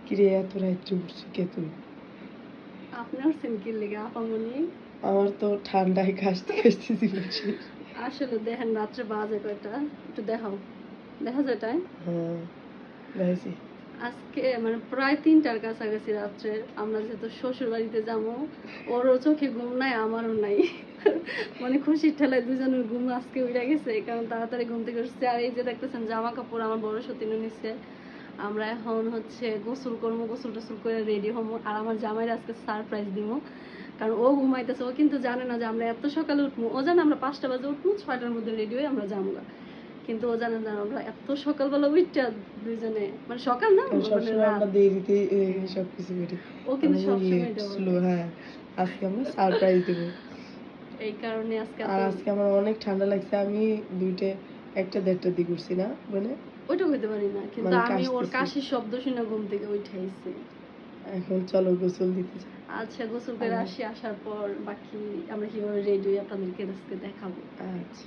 কিরে এত রাত্রে উঠছি কে তুই? আপনার সিনকির লেগে আপামনি আমার তো ঠান্ডায় কাশতে কাশতে দিবছি। আসলে দেখেন রাত্রে বাজে কয়টা একটু দেখাও, দেখা যায় টাইম। হ্যাঁ দেখছি। আজকে মানে প্রায় 3টার কাছাকাছি রাত্রে। আমরা যেহেতু শ্বশুর বাড়িতে যাবো, ওরও চোখে ঘুম নাই আমারও নাই। মানে খুশির ঠেলায় দুজনের ঘুম আজকে উড়ে গেছে, কারণ তাড়াতাড়ি ঘুম থেকে উঠছে। আর এই যে দেখতেছেন জামা কাপড় আমার বড় সতীনও নিচ্ছে। আমরা এখন হচ্ছে গোসল করবো, গোসল টোসল করে রেডি হবো। আর আমার জামাইয়ের আজকে সারপ্রাইজ দিব, কারণ ও ঘুমাইতেছে। ও কিন্তু জানে না যে আমরা এত সকালে উঠবো। ও জানে আমরা 5টা বাজে উঠবো, 6টার মধ্যে রেডি হয়ে আমরা যাবো, কিন্তু ও জানে না আমরা এত সকালবেলা উঠটা দুইজনে, মানে সকাল না মানে সবসময় আমরা রাত। দেরিতে সবকিছু করি। ও কিন্তু আমরা সবসময় লেট এটা স্লো। বলে। হ্যাঁ আজকে আমরা সারপ্রাইজ দেবো। এই কারণে আজকে আর আজকে আমার অনেক ঠান্ডা লাগছে। আমি 1টা 1:30টার দিকে উঠছি না মানে ওইটা হইতে পারি না, কিন্তু মানে আমি ওর কাশতেছি। কাশির শব্দ শুনে ঘুম থেকে উঠাইছি। এখন চলো গোসল দিতে যাই। আচ্ছা গোসল করে আসি, আসার পর বাকি আমরা কিভাবে রেডি হই আপনাদেরকে আজকে দেখাবো। আচ্ছা।